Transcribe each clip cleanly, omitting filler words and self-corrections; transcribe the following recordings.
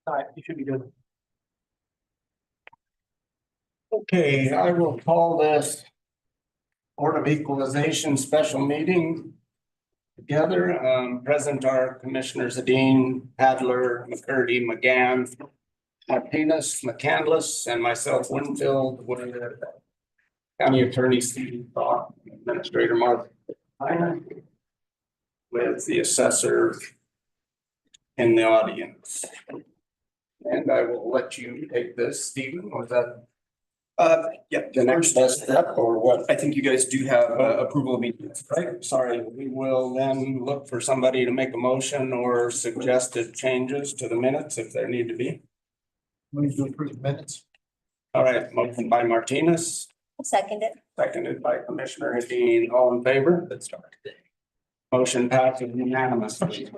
All right, you should be good. Okay, I will call this Board of Equalization special meeting together. Present are Commissioners Adine, Adler, McCurdy, McGann, Martinez, McCandless, and myself, Winfield, with County Attorney Steve Thought, Administrator Mark Heiner, with the assessor in the audience. And I will let you take this, Stephen, was that Yeah, the next best step or what? I think you guys do have approval of meetings, Right, sorry, we will then look for somebody to make a motion or suggested changes to the minutes if there need to be. Move to approve minutes. All right, motion by Martinez, I'll second it. seconded by Commissioner Dean, all in favor? Let's start. Motion passes unanimously. To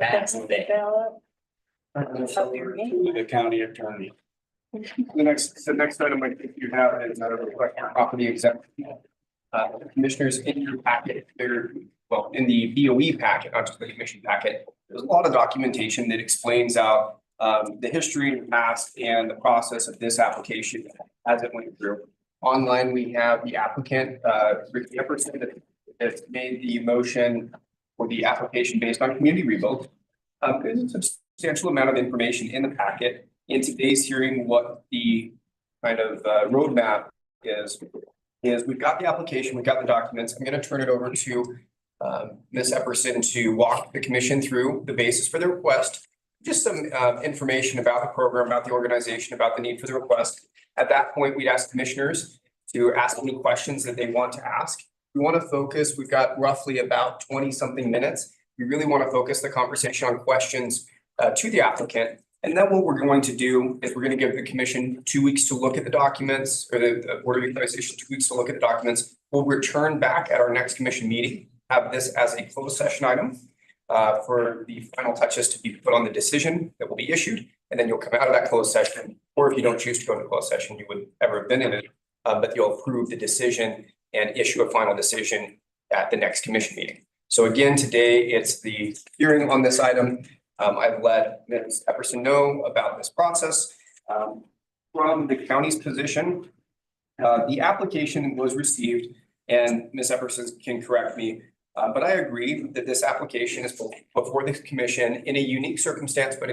the county attorney. The next item I think you have is a request for property exemption. Commissioners, in your packet, well, in the BOE packet, not just the commission packet, there's a lot of documentation that explains out the history and past and the process of this application as it went through. Online, we have the applicant, Rick Jefferson, that made the motion for the application based on community rebuild. There's a substantial amount of information in the packet. In today's hearing, what the kind of roadmap is we've got the application, we've got the documents. I'm going to turn it over to Ms. Epperson to walk the commission through the basis for the request. Just some information about the program, about the organization, about the need for the request. At that point, we'd ask commissioners to ask any questions that they want to ask. We want to focus, we've got roughly about 20-something minutes. We really want to focus the conversation on questions to the applicant. And then what we're going to do is we're going to give the commission 2 weeks to look at the documents, or the Board of Equalization 2 weeks to look at the documents. We'll return back at our next commission meeting, have this as a closed session item for the final touches to be put on the decision that will be issued. And then you'll come out of that closed session, or if you don't choose to go into closed session, you would ever have been in it, but you'll approve the decision and issue a final decision at the next commission meeting. So again, today it's the hearing on this item. I've let Ms. Epperson know about this process. From the county's position, the application was received, and Ms. Epperson can correct me, but I agree that this application is before the commission in a unique circumstance, but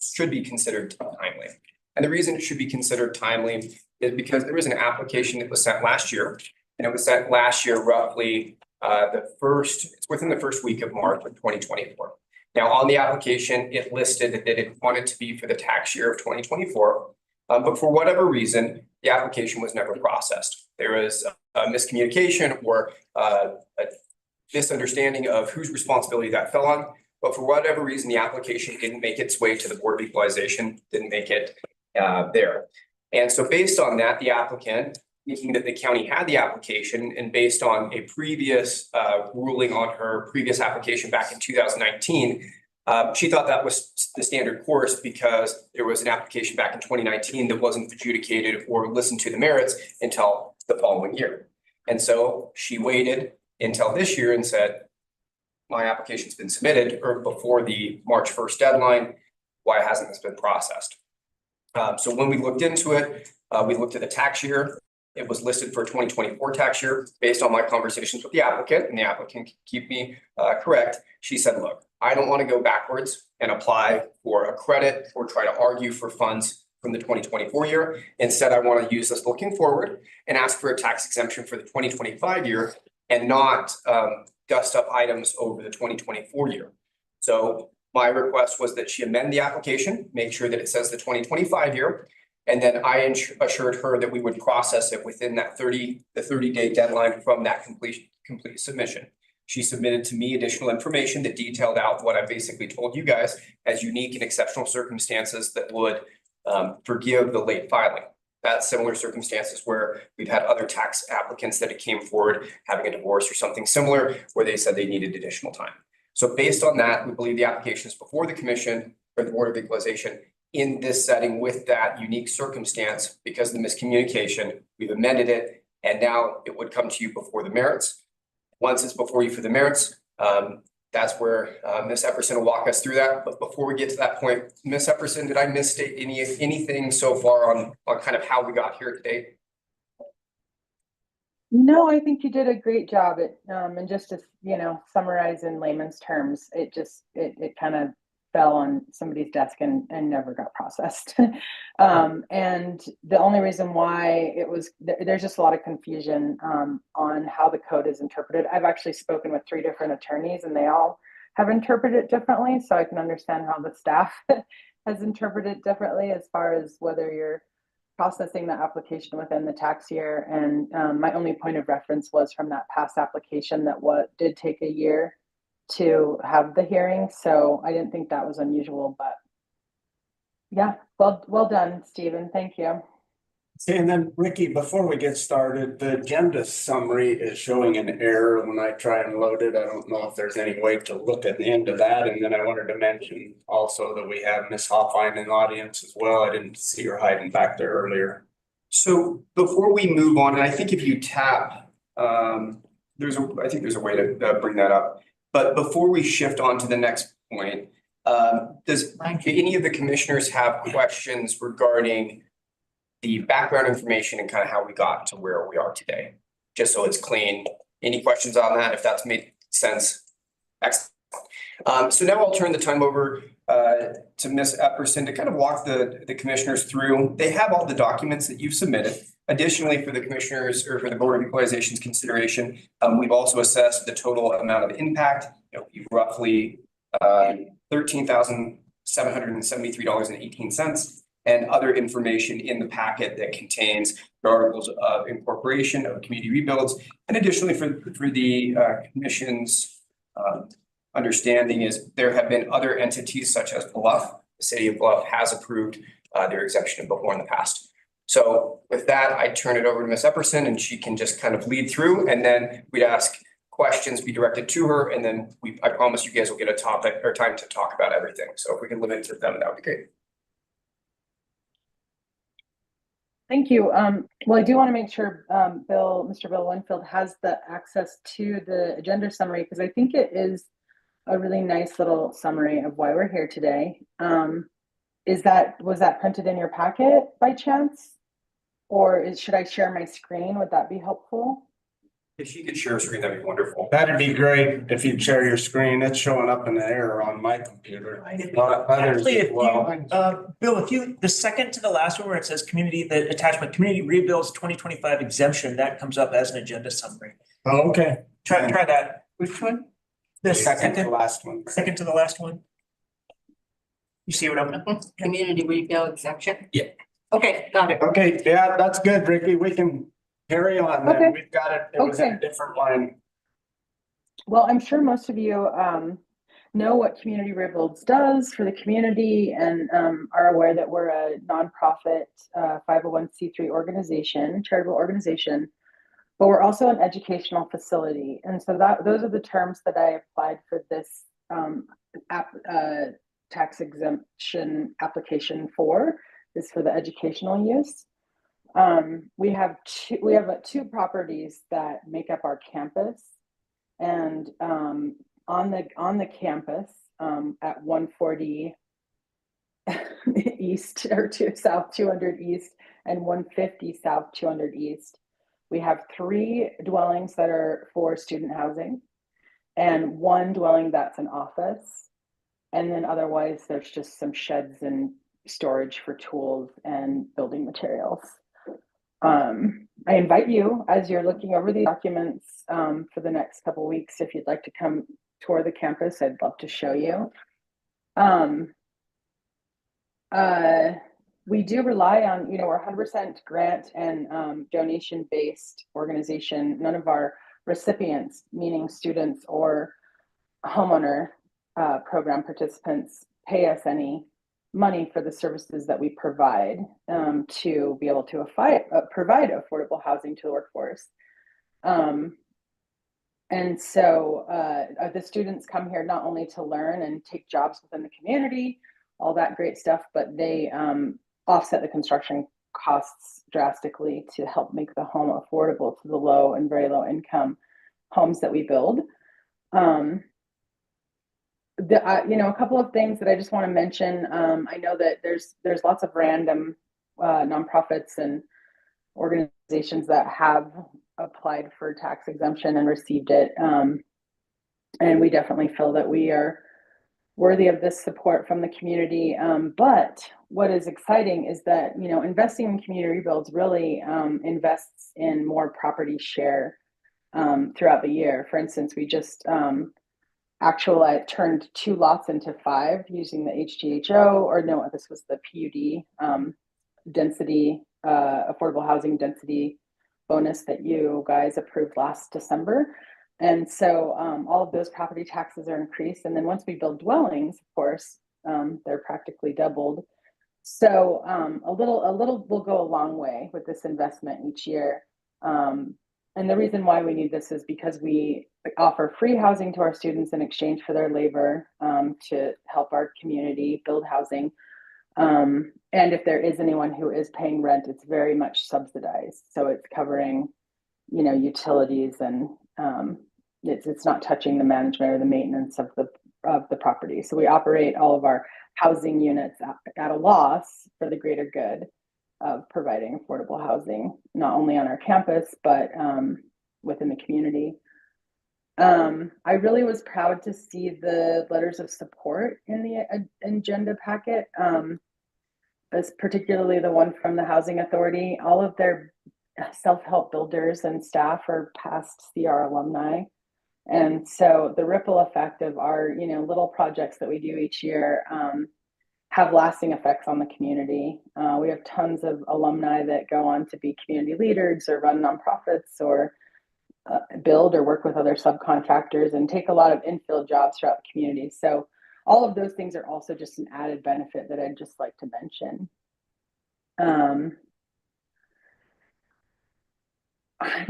should be considered timely. And the reason it should be considered timely is because there was an application that was sent last year, and it was sent last year roughly it's within the first week of March of 2024. Now, on the application, it listed that it wanted to be for the tax year of 2024, but for whatever reason, the application was never processed. There was a miscommunication or a misunderstanding of whose responsibility that fell on, but for whatever reason, the application didn't make its way to the Board of Equalization, didn't make it there. And so based on that, the applicant, thinking that the county had the application and based on a previous ruling on her previous application back in 2019, she thought that was the standard course because there was an application back in 2019 that wasn't adjudicated or listened to the merits until the following year. And so she waited until this year and said, my application's been submitted or before the March 1st deadline. Why hasn't this been processed? So when we looked into it, we looked at the tax year. It was listed for 2024 tax year based on my conversations with the applicant, and the applicant can keep me correct. She said, look, I don't want to go backwards and apply for a credit or try to argue for funds from the 2024 year. Instead, I want to use this looking forward and ask for a tax exemption for the 2025 year and not dust up items over the 2024 year. So my request was that she amend the application, make sure that it says the 2025 year. And then I assured her that we would process it within that 30-day deadline from that complete submission. She submitted to me additional information that detailed out what I basically told you guys as unique and exceptional circumstances that would forgive the late filing. That's similar circumstances where we've had other tax applicants that came forward having a divorce or something similar where they said they needed additional time. So based on that, we believe the application is before the commission or the Board of Equalization in this setting with that unique circumstance because of the miscommunication. We've amended it, and now it would come to you before the merits. Once it's before you for the merits, that's where Ms. Epperson will walk us through that. But before we get to that point, Ms. Epperson, did I misstate anything so far on kind of how we got here today? No, I think you did a great job at, and just to, summarize in layman's terms, it kind of fell on somebody's desk and never got processed. And the only reason why there's just a lot of confusion, on how the code is interpreted. I've actually spoken with 3 different attorneys and they all have interpreted it differently. So I can understand how the staff has interpreted it differently as far as whether you're processing the application within the tax year. And my only point of reference was from that past application that did take a year to have the hearing. So I didn't think that was unusual, but yeah, well done, Stephen. Thank you. And then Ricky, before we get started, the agenda summary is showing an error when I try and load it. I don't know if there's any way to look at the end of that. And then I wanted to mention also that we have Ms. Hoffine in the audience as well. I didn't see her hiding back there earlier. So before we move on, and I think if you tap, I think there's a way to bring that up. But before we shift on to the next point, does any of the commissioners have questions regarding the background information and kind of how we got to where we are today? Just so it's clean. Any questions on that, if that's made sense? Excellent. So now I'll turn the time over to Ms. Epperson to kind of walk the commissioners through. They have all the documents that you've submitted. Additionally, for the commissioners or for the Board of Equalization's consideration, we've also assessed the total amount of impact. You've roughly $13,773.18. And other information in the packet that contains the articles of incorporation of community rebuilds. And additionally, for the commission's understanding is there have been other entities such as Bluff. The city of Bluff has approved their exemption before in the past. So with that, I turn it over to Ms. Epperson and she can just kind of lead through, and then we'd ask questions be directed to her, and then I promise you guys will get a topic or time to talk about everything. So if we can limit it to them, that would be great. Thank you. Well, I do want to make sure Mr. Bill Winfield has the access to the agenda summary, because I think it is a really nice little summary of why we're here today. Was that printed in your packet by chance? Or should I share my screen? Would that be helpful? If she could share a screen, that'd be wonderful. That'd be great if you'd share your screen. It's showing up in the error on my computer. Actually, if Bill, the second to the last one where it says the attachment, community rebuilds 2025 exemption, that comes up as an agenda summary. Oh, okay. Try that. Which one? The Second to the last one. Second to the last one. You see what I'm? Community rebuild exemption? Yeah. Okay, got it. Okay, yeah, that's good, Ricky. We can carry on then. Okay. We've got it. It was in a different line. Well, I'm sure most of you know what Community Rebuilds does for the community, and are aware that we're a nonprofit 501c3 organization, charitable organization, but we're also an educational facility. And so those are the terms that I applied for this tax exemption application is for the educational use. We have two properties that make up our campus, and on the campus at 140 East or South 200 East and 150 South 200 East, we have 3 dwellings that are for student housing and 1 dwelling that's an office, and then otherwise there's just some sheds and storage for tools and building materials. I invite you, as you're looking over the documents for the next couple of weeks, if you'd like to come tour the campus, I'd love to show you. We do rely on, we're 100% grant and donation-based organization. None of our recipients, meaning students or homeowner program participants, pay us any money for the services that we provide to be able to provide affordable housing to the workforce. And so the students come here not only to learn and take jobs within the community, all that great stuff, but they offset the construction costs drastically to help make the home affordable to the low and very low income homes that we build. a couple of things that I just want to mention. I know that there's lots of random nonprofits and organizations that have applied for tax exemption and received it. And we definitely feel that we are worthy of this support from the community. But what is exciting is that, investing in community rebuilds really invests in more property share throughout the year. For instance, we just I turned 2 lots into 5 using the HGHO, or no, this was the PUD density, affordable housing density bonus that you guys approved last December. And so all of those property taxes are increased. And then once we build dwellings, of course, they're practically doubled. So a little will go a long way with this investment each year. And the reason why we need this is because we offer free housing to our students in exchange for their labor to help our community build housing. And if there is anyone who is paying rent, it's very much subsidized. So it's covering, utilities, and it's not touching the management or the maintenance of the property. So we operate all of our housing units at a loss for the greater good of providing affordable housing, not only on our campus, but within the community. I really was proud to see the letters of support in the agenda packet, as particularly the one from the Housing Authority. All of their self-help builders and staff are past CR alumni. And so the ripple effect of our, little projects that we do each year have lasting effects on the community. We have tons of alumni that go on to be community leaders or run nonprofits or build or work with other subcontractors and take a lot of infill jobs throughout the community. So all of those things are also just an added benefit that I'd just like to mention.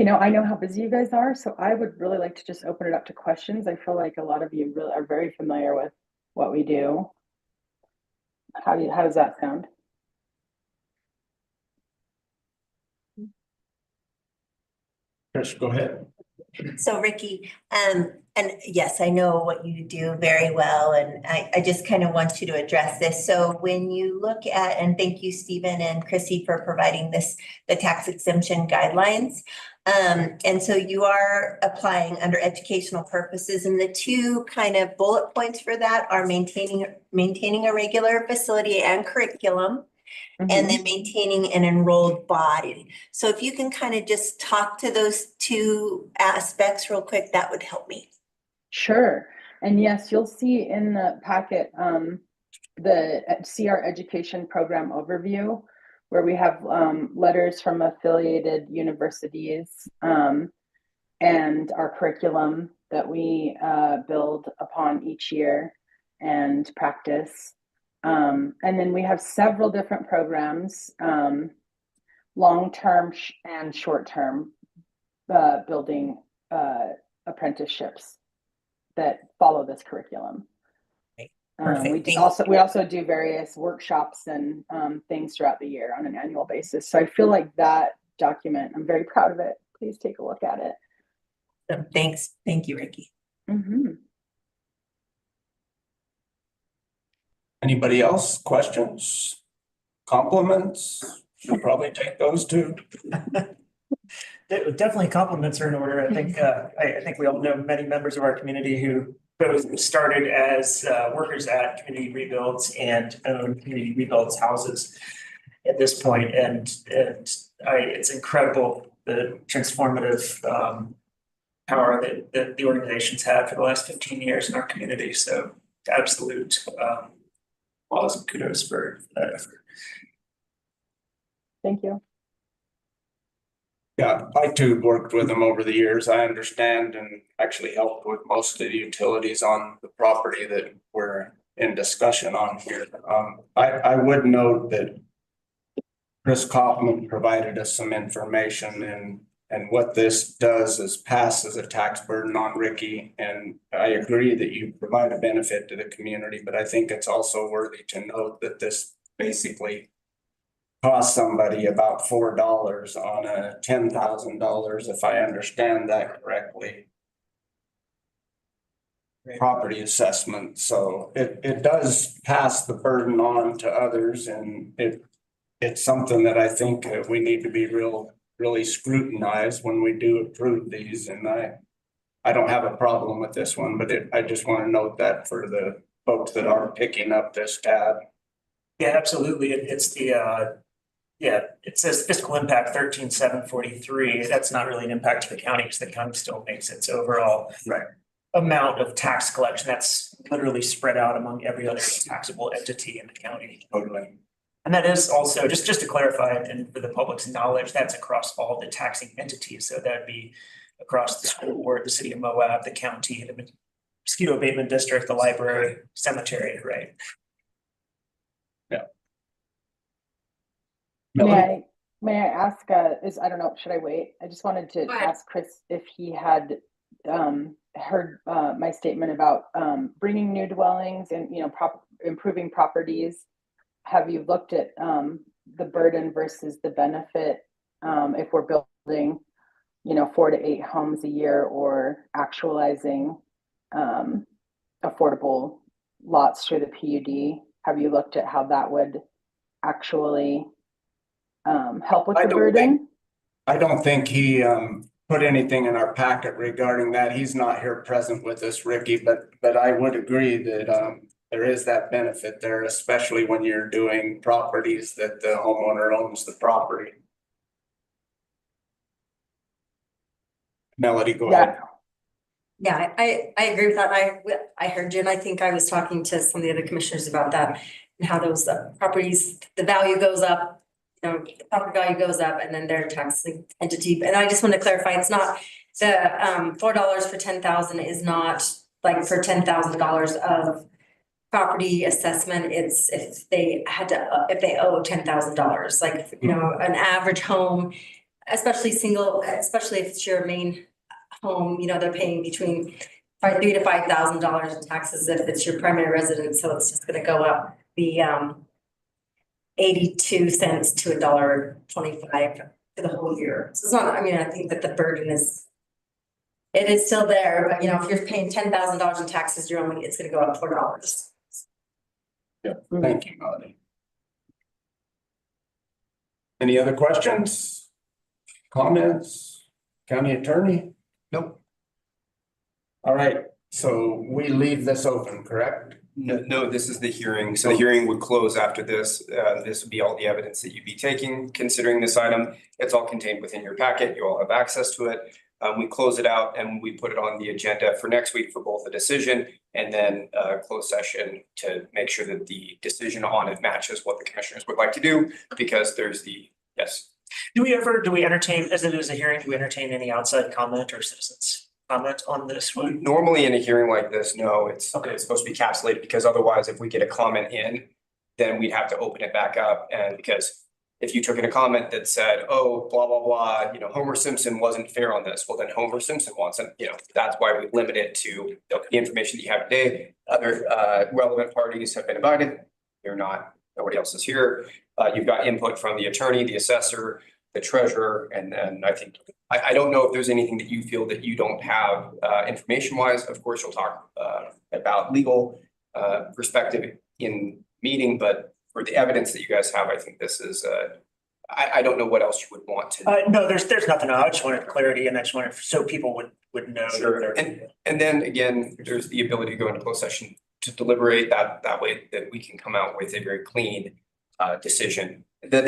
I know how busy you guys are, so I would really like to just open it up to questions. I feel like a lot of you really are very familiar with what we do. How does that sound? Chris, go ahead. So Ricky, and yes, I know what you do very well, and I just kind of want you to address this. So when you look at, and thank you, Stephen and Chrissy, for providing the tax exemption guidelines. And so you are applying under educational purposes, and the 2 kind of bullet points for that are maintaining a regular facility and curriculum. And then maintaining an enrolled body. So if you can kind of just talk to those 2 aspects real quick, that would help me. Sure. And yes, you'll see in the packet the CR education program overview, where we have letters from affiliated universities and our curriculum that we build upon each year and practice. And then we have several different programs, long-term and short-term, building apprenticeships that follow this curriculum. Perfect. We also do various workshops and things throughout the year on an annual basis. So I feel like that document, I'm very proud of it. Please take a look at it. So thanks. Thank you, Ricky. Anybody else? Questions? Compliments? Should probably take those too. Definitely compliments are in order. I think we all know many members of our community who both started as workers at Community Rebuilds and own Community Rebuilds houses at this point. And it's incredible the transformative power that the organization's had for the last 15 years in our community. So absolute applause and kudos for that effort. Thank you. Yeah, I too worked with them over the years. I understand and actually helped with most of the utilities on the property that we're in discussion on here. I would note that Chris Kaufman provided us some information, and what this does is passes a tax burden on Ricky. And I agree that you provide a benefit to the community, but I think it's also worthy to note that this basically cost somebody about $4 on a $10,000, if I understand that correctly. Right. property assessment. So it does pass the burden on to others, and it's something that I think we need to be really scrutinized when we do approve these. And I don't have a problem with this one, but I just want to note that for the folks that are picking up this tab. Yeah, absolutely. It's the, yeah, it says fiscal impact 13,743. That's not really an impact to the county because the county still makes its overall Right. amount of tax collection. That's literally spread out among every other taxable entity in the county. Totally. And that is also, just to clarify, and for the public's knowledge, that's across all the taxing entities. So that'd be across the school board, the city of Moab, the county, the mosquito abatement district, the library, cemetery, right? Melanie? May I ask, I don't know, should I wait? I just wanted to Go ahead. ask Chris if he had heard my statement about bringing new dwellings and, improving properties. Have you looked at the burden versus the benefit if we're building, 4 to 8 homes a year or actualizing affordable lots through the PUD? Have you looked at how that would actually help with I the don't burden? I don't think he put anything in our packet regarding that. He's not here present with us, Ricky, but I would agree that there is that benefit there, especially when you're doing properties that the homeowner owns the property. Melody, go ahead. Yeah, I agree with that. I heard you, and I think I was talking to some of the other commissioners about that and how those properties, the value goes up, the property value goes up, and then their taxing entity. And I just want to clarify, it's not the $4 for 10,000 is not like for $10,000 of property assessment. It's if they if they owe $10,000, like an average home, especially especially if it's your main home, they're paying between $3,000 to $5,000 in taxes if it's your primary residence, so it's just gonna go up the 82 cents to $1.25 for the whole year. So it's not, I think that the burden is still there, but if you're paying $10,000 in taxes, it's gonna go up $4. Yeah, thank you, Melody. Any other questions? Comments? County attorney? Nope. All right, so we leave this open, correct? No, this is the hearing. So the hearing would close after this. This would be all the evidence that you'd be taking, considering this item. It's all contained within your packet. You all have access to it. We close it out and we put it on the agenda for next week for both a decision and then a closed session to make sure that the decision on it matches what the commissioners would like to do, because there's yes. Do we entertain, as it is a hearing, do we entertain any outside comment or citizens comment on this one? Normally in a hearing like this, no, it's Okay. it's supposed to be capsulated, because otherwise if we get a comment in, then we'd have to open it back up. And because if you took in a comment that said, oh, blah, blah, blah, Homer Simpson wasn't fair on this, well, then Homer Simpson wasn't, that's why we limit it to the information that you have today. Other relevant parties have been invited. You're not, nobody else is here. You've got input from the attorney, the assessor, the treasurer, and then I think, I don't know if there's anything that you feel that you don't have information wise. Of course, you'll talk about legal perspective in meeting, but for the evidence that you guys have, I think this is, I don't know what else you would want to. No, there's nothing. I just wanted clarity, and I just wanted so people would know. Sure. And then again, there's the ability to go into closed session to deliberate that way that we can come out with a very clean decision. That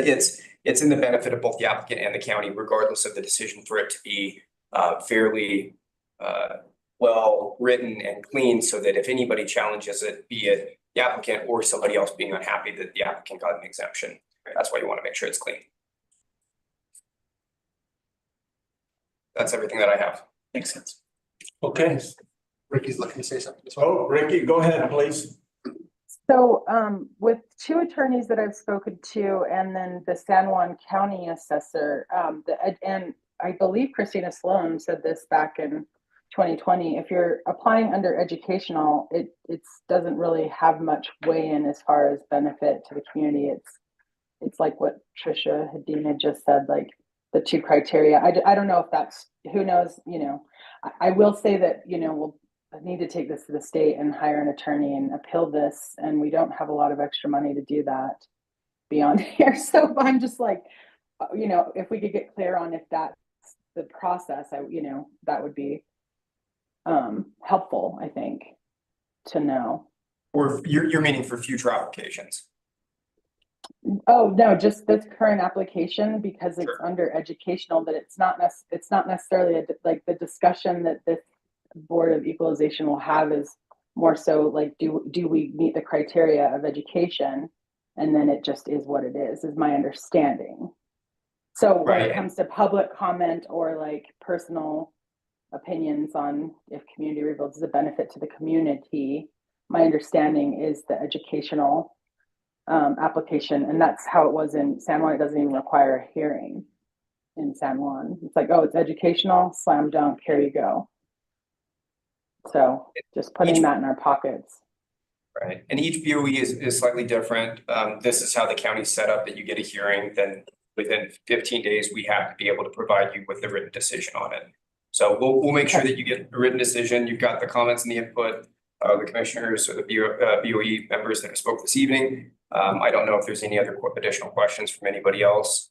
it's in the benefit of both the applicant and the county, regardless of the decision, for it to be fairly well written and clean, so that if anybody challenges it, be it the applicant or somebody else being unhappy that the applicant got an exemption. That's why you want to make sure it's clean. That's everything that I have. Makes sense. Okay. Ricky's looking to say something as well. Oh, Ricky, go ahead, please. So with 2 attorneys that I've spoken to, and then the San Juan County assessor, and I believe Christina Sloan said this back in 2020, if you're applying under educational, it doesn't really have much weigh in as far as benefit to the community. It's like what Trisha Hadina just said, like the 2 criteria. I don't know if that's, who knows, I will say that, need to take this to the state and hire an attorney and appeal this, and we don't have a lot of extra money to do that beyond here. So I'm just like, you know, if we could get clear on if that's the process, that would be helpful, I think, to know. Or you're meaning for future applications? Oh, no, just this current application, because it's Sure. under educational, but it's not necessarily like the discussion that this Board of Equalization will have is more so like, do we meet the criteria of education? And then it just is what it is my understanding. So when Right. it comes to public comment or like personal opinions on if community rebuilds is a benefit to the community, my understanding is the educational application, and that's how it was in San Juan. It doesn't even require a hearing in San Juan. It's like, oh, it's educational, slam dunk, here you go. So just putting that in our pockets. Right, and each BOE is slightly different. This is how the county's set up, that you get a hearing, then within 15 days, we have to be able to provide you with a written decision on it. So we'll make sure that you get a written decision. You've got the comments and the input of the commissioners or the BOE members that have spoke this evening. I don't know if there's any other additional questions from anybody else.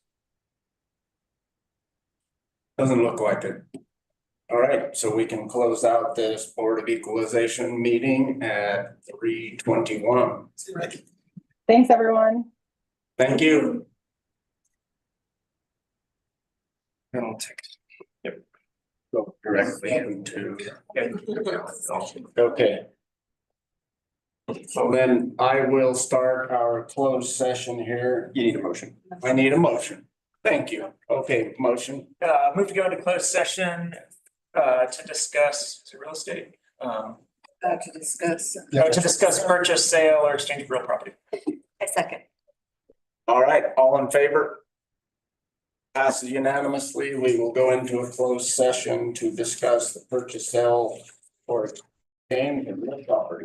Doesn't look like it. All right, so we can close out this Board of Equalization meeting at 3:21. Thanks, everyone. Thank you. And I'll take. Go directly into. Okay. So then I will start our closed session here. You need a motion. I need a motion. Thank you. Okay, motion. Move to go into closed session to discuss, is it real estate? To discuss. To discuss purchase, sale, or exchange of real property. A second. All right, all in favor? Passes unanimously. We will go into a closed session to discuss the purchase, sale, or gain in real property.